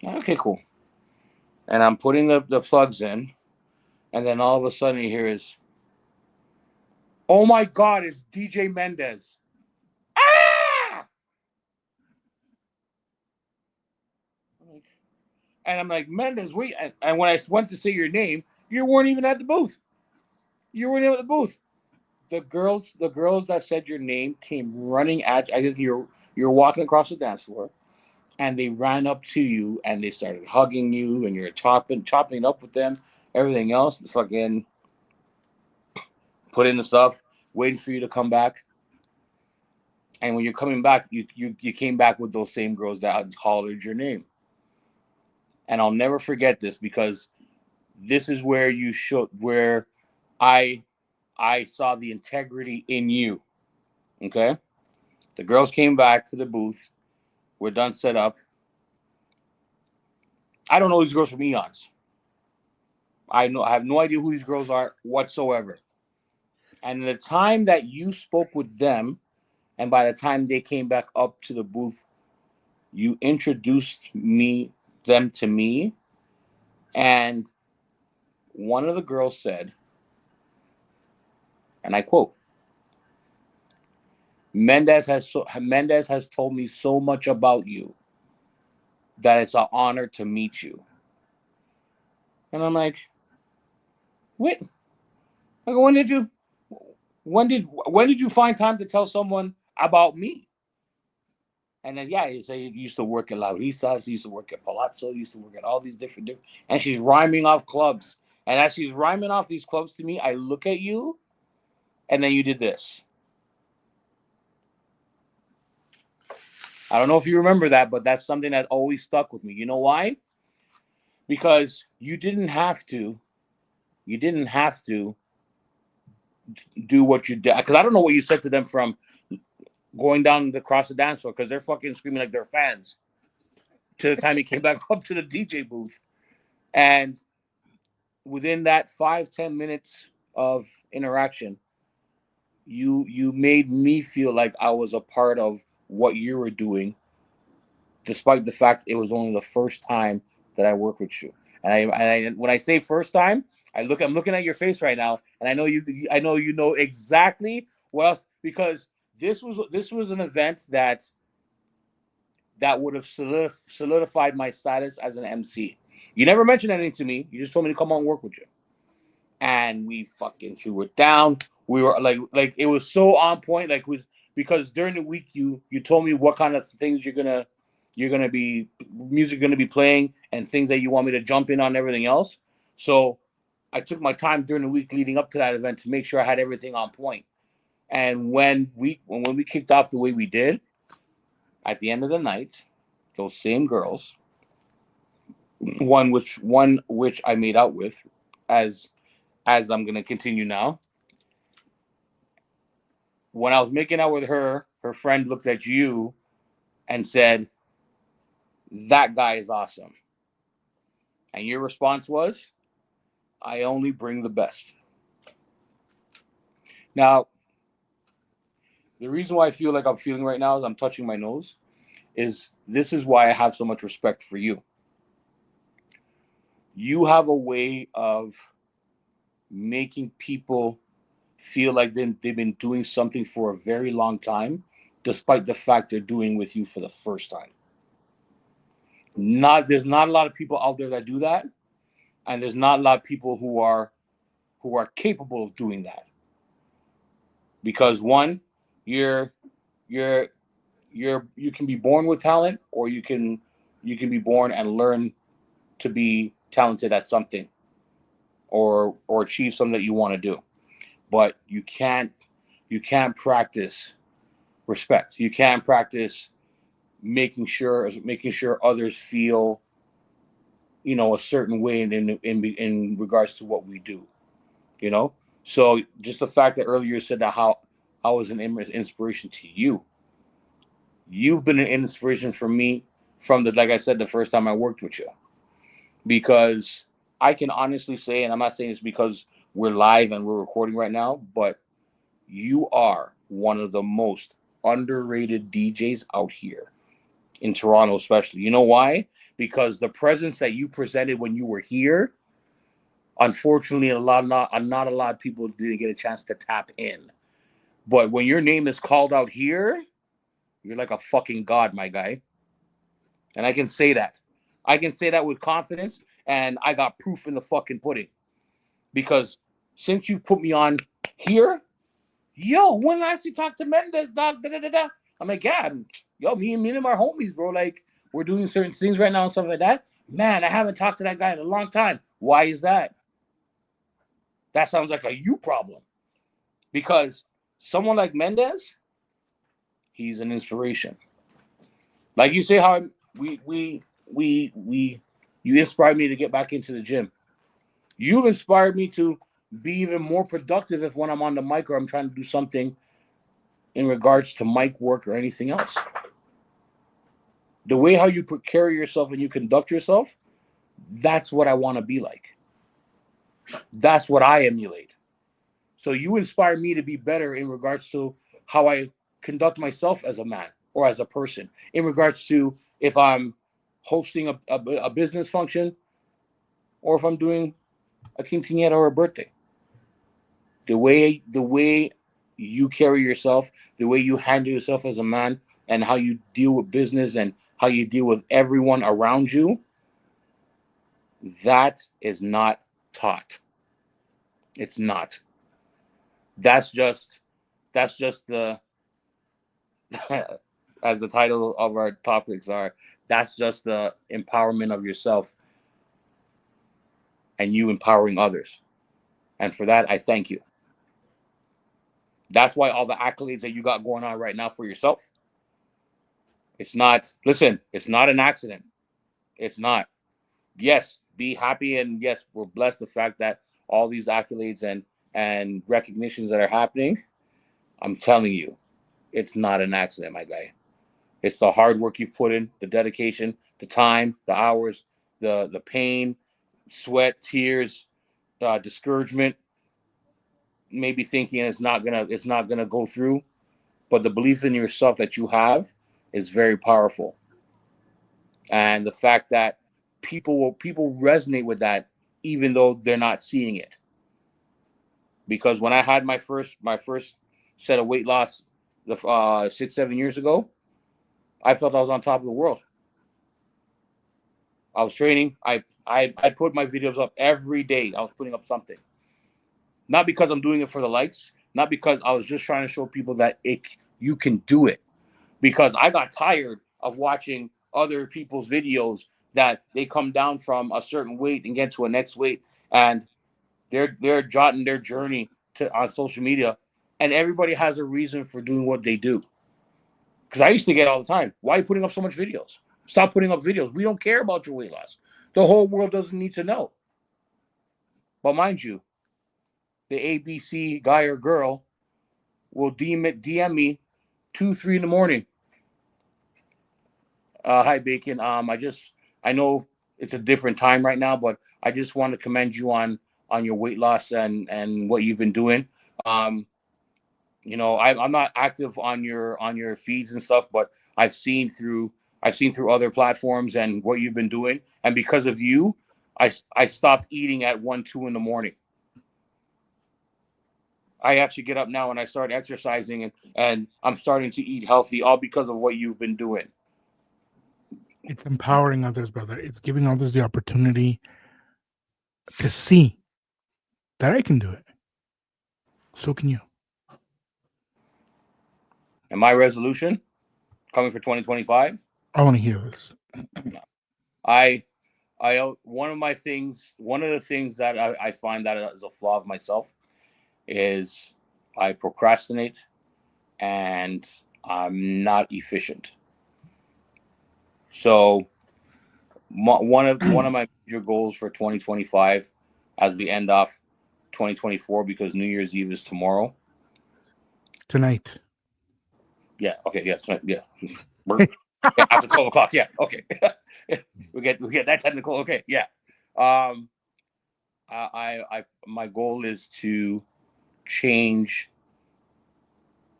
Okay, cool. And I'm putting the plugs in, and then all of a sudden you hear is, oh my God, it's DJ Mendez. Ah! And I'm like, Mendez, wait. And when I went to say your name, you weren't even at the booth. You weren't even at the booth. The girls that said your name came running at you. I guess you're walking across the dance floor, and they ran up to you and they started hugging you, and you're chopping it up with them, everything else, fucking put in the stuff, waiting for you to come back. And when you're coming back, you came back with those same girls that hollered your name. And I'll never forget this because this is where you showed where I I saw the integrity in you. Okay, the girls came back to the booth. We're done set up. I don't know these girls from eons. I have no idea who these girls are whatsoever. And the time that you spoke with them, and by the time they came back up to the booth, you introduced them to me, and one of the girls said, and I quote, Mendez has told me so much about you that it's an honor to meet you. And I'm like, wait, like, when did you find time to tell someone about me? And then yeah, you say you used to work at La Risas, you used to work at Palazzo, you used to work at all these different, and she's rhyming off clubs. And as she's rhyming off these clubs to me, I look at you, and then you did this. I don't know if you remember that, but that's something that always stuck with me. You know why? Because you didn't have to do what you did. Because I don't know what you said to them from going down across the dance floor because they're fucking screaming like they're fans to the time he came back up to the DJ booth. And within that 5-10 minutes of interaction, you made me feel like I was a part of what you were doing, despite the fact it was only the first time that I worked with you. When I say first time, I'm looking at your face right now, and I know you know exactly what else because this was an event that would have solidified my status as an MC. You never mentioned anything to me. You just told me to come on and work with you, and we fucking threw it down. We were like it was so on point. Because during the week you told me what kind of things you're gonna You're gonna be music gonna be playing and things that you want me to jump in on and everything else. So I took my time during the week leading up to that event to make sure I had everything on point. And when we kicked off the way we did, at the end of the night, those same girls, one which I made out with, as I'm gonna continue now. When I was making out with her, her friend looked at you and said, "That guy is awesome." And your response was, "I only bring the best." Now, the reason why I feel like I'm feeling right now is I'm touching my nose. Is this is why I have so much respect for you. You have a way of making people feel like they've been doing something for a very long time, despite the fact they're doing with you for the first time. Not There's not a lot of people out there that do that, and there's not a lot of people who are capable of doing that. Because one, you're you're you can be born with talent, or you can be born and learn to be talented at something, or achieve something that you want to do. But you can't practice respect. You can't practice making sure others feel a certain way in regards to what we do. You know, so just the fact that earlier you said that how I was an inspiration to you. You've been an inspiration for me from the like I said the first time I worked with you, because I can honestly say, and I'm not saying this because we're live and we're recording right now, but you are one of the most underrated DJs out here in Toronto, especially. You know why? Because the presence that you presented when you were here, unfortunately, not a lot of people didn't get a chance to tap in. But when your name is called out here, you're like a fucking god, my guy. And I can say that. I can say that with confidence, and I got proof in the fucking pudding. Because since you put me on here, yo, when I see talk to Mendes, dog, da da da da. I'm like, yeah, yo, me and my homies, bro. Like, we're doing certain things right now and stuff like that. Man, I haven't talked to that guy in a long time. Why is that? That sounds like a you problem. Because someone like Mendes, he's an inspiration. Like you say, how we you inspired me to get back into the gym. You've inspired me to be even more productive if when I'm on the mic or I'm trying to do something in regards to mic work or anything else. The way how you carry yourself and you conduct yourself, that's what I want to be like. That's what I emulate. So you inspire me to be better in regards to how I conduct myself as a man or as a person. In regards to if I'm hosting a business function, or if I'm doing a quinceañera or a birthday. The way you carry yourself, the way you handle yourself as a man, and how you deal with business and how you deal with everyone around you, that is not taught. It's not. That's just the as the title of our topics are. That's just the empowerment of yourself and you empowering others. And for that, I thank you. That's why all the accolades that you got going on right now for yourself, it's not, listen, it's not an accident. It's not. Yes, be happy, and yes, we're blessed the fact that all these accolades and recognitions that are happening, I'm telling you, it's not an accident, my guy. It's the hard work you've put in, the dedication, the time, the hours, the pain, sweat, tears, discouragement, maybe thinking it's not gonna go through, but the belief in yourself that you have is very powerful. And the fact that people resonate with that even though they're not seeing it. Because when I had my first set of weight loss, the 6 7 years ago, I felt I was on top of the world. I was training. I put my videos up every day. I was putting up something, not because I'm doing it for the likes, not because I was just trying to show people that you can do it. Because I got tired of watching other people's videos that they come down from a certain weight and get to a next weight, and they're jotting their journey to on social media, and everybody has a reason for doing what they do. Because I used to get all the time, why are you putting up so much videos? Stop putting up videos. We don't care about your weight loss. The whole world doesn't need to know. But mind you, the ABC guy or girl will DM me 2, 3 in the morning. Hi Bacon. I know it's a different time right now, but I just want to commend you on your weight loss and what you've been doing. Um, I'm not active on your feeds and stuff, but I've seen through other platforms and what you've been doing, and because of you, I stopped eating at 1, 2 in the morning. I actually get up now and I start exercising, and I'm starting to eat healthy, all because of what you've been doing. It's empowering others, brother. It's giving others the opportunity to see that I can do it. So can you. And my resolution coming for 2025, I want to hear this. I one of the things that I find that is a flaw of myself is I procrastinate and I'm not efficient. So one of my major goals for 2025, as we end off 2024, because New Year's Eve is tomorrow. Tonight. Yeah. Okay. Yeah. Yeah. Yeah, after 12 o'clock. Yeah. Okay. we get that technical. Okay. Yeah. Um. My goal is to change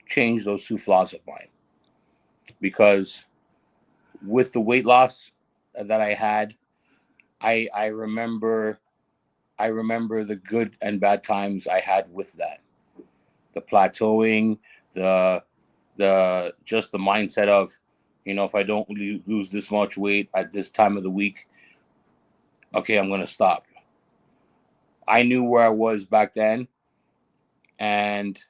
change those two flaws of mine, because with the weight loss that I had, I remember the good and bad times I had with that. The plateauing, the just the mindset of, if I don't lose this much weight at this time of the week, okay, I'm gonna stop. I knew where I was back then, and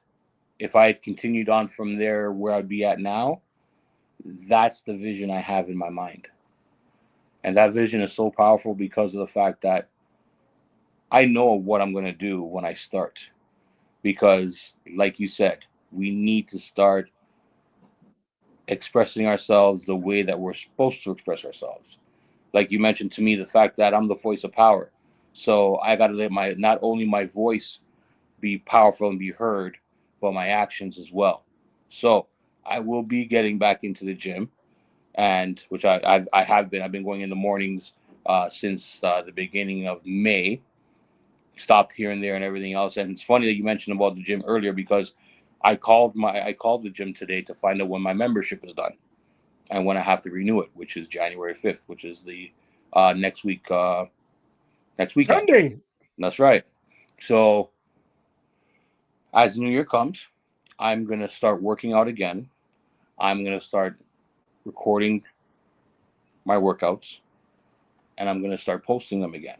if I had continued on from there, where I'd be at now, that's the vision I have in my mind. And that vision is so powerful because of the fact that I know what I'm going to do when I start. Because, like you said, we need to start expressing ourselves the way that we're supposed to express ourselves. Like you mentioned to me, the fact that I'm the voice of power. So I got to let not only my voice be powerful and be heard, but my actions as well. So I will be getting back into the gym, and which I have been. I've been going in the mornings since the beginning of May. Stopped here and there and everything else. And it's funny that you mentioned about the gym earlier, because I called the gym today to find out when my membership is done and when I have to renew it, which is January 5th, which is the next week next weekend. Sunday. That's right. So as New Year comes, I'm gonna start working out again. I'm gonna start recording my workouts, and I'm gonna start posting them again.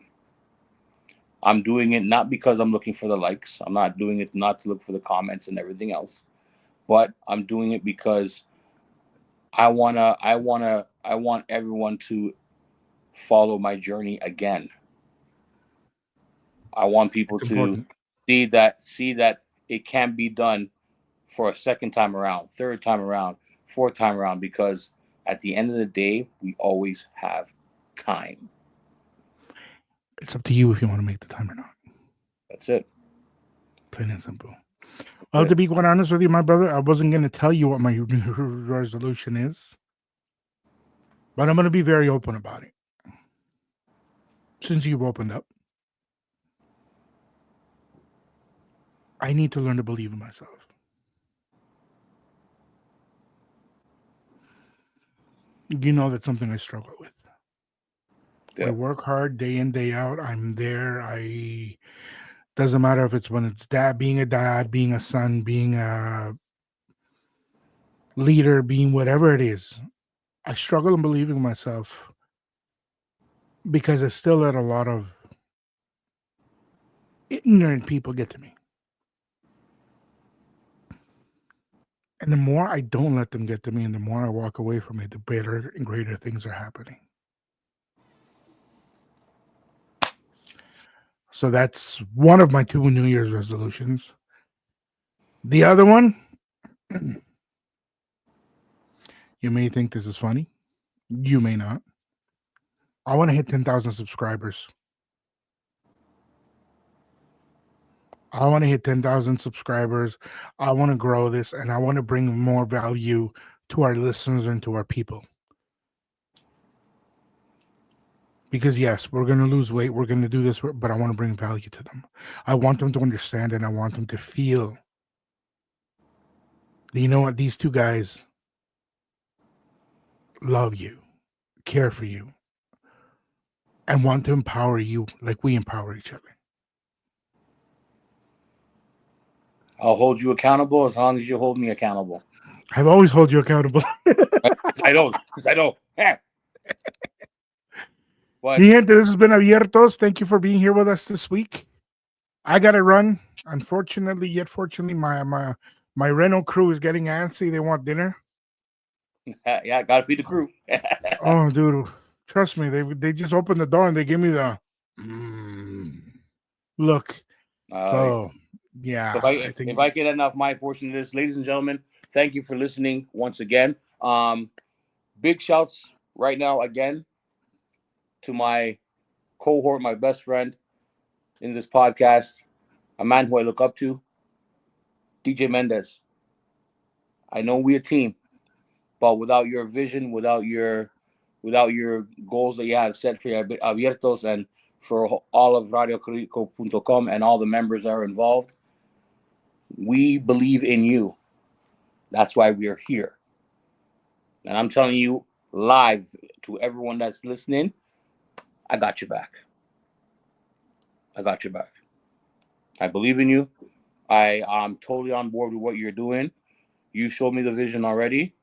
I'm doing it not because I'm looking for the likes. I'm not doing it not to look for the comments and everything else, but I'm doing it because I want everyone to follow my journey again. I want people It's to important. see that it can be done for a second time around, third time around, fourth time around, because at the end of the day, we always have time. It's up to you if you want to make the time or not. That's it. Plain and simple. That's Well, to it. be quite honest with you, my brother, I wasn't going to tell you what my resolution is, but I'm going to be very open about it. Since you've opened up, I need to learn to believe in myself. You know that's something I struggle with. I Yeah. work hard day in, day out. I'm there. I doesn't matter if it's when it's dad, being a son, being a leader, being whatever it is. I struggle in believing in myself because I still let a lot of ignorant people get to me. And the more I don't let them get to me and the more I walk away from it, the better and greater things are happening. So that's one of my 2 New Year's resolutions. The other one, you may think this is funny. You may not. I want to hit 10,000 subscribers. I want to hit 10,000 subscribers. I want to grow this and I want to bring more value to our listeners and to our people. Because yes, we're going to lose weight. We're going to do this, but I want to bring value to them. I want them to understand and I want them to feel. You know what? These two guys love you, care for you, and want to empower you like we empower each other. I'll hold you accountable as long as you hold me accountable. I've always hold you accountable. I don't, because I don't. Yeah. But Mi gente, this has been Abiertos. Thank you for being here with us this week. I got to run. Unfortunately, yet fortunately, my rental crew is getting antsy. They want dinner. yeah, gotta feed the crew. Oh, dude, trust me. They just opened the door and they give me the look. So yeah, So I think if I get enough my portion of this, ladies and gentlemen, thank you for listening once again. Big shouts right now again to my cohort, my best friend in this podcast, a man who I look up to, DJ Mendez. I know we a team, but without your vision, without your goals that you have set for your Abiertos and for all of RadioCrico.com and all the members that are involved, we believe in you. That's why we are here. And I'm telling you live to everyone that's listening, I got your back. I got your back. I believe in you. I'm totally on board with what you're doing. You showed me the vision already.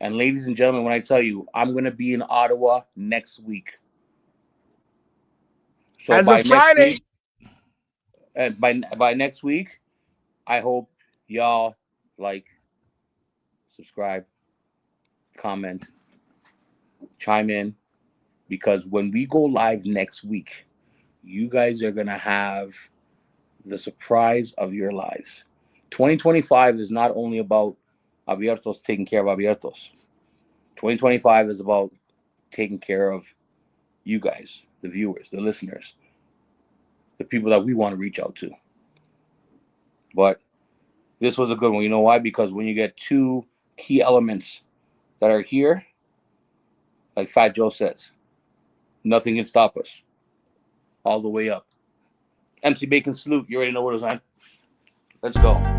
And ladies and gentlemen, when I tell you, I'm going to be in Ottawa next week. So as of by next Friday, week, and by next week, I hope y'all like, subscribe, comment, chime in, because when we go live next week, you guys are gonna have the surprise of your lives. 2025 is not only about Abiertos taking care of Abiertos. 2025 is about taking care of you guys, the viewers, the listeners, the people that we want to reach out to. But this was a good one. You know why? Because when you get two key elements that are here, like Fat Joe says, nothing can stop us. All the way up. MC Bacon salute. You already know what it is, man. Let's go.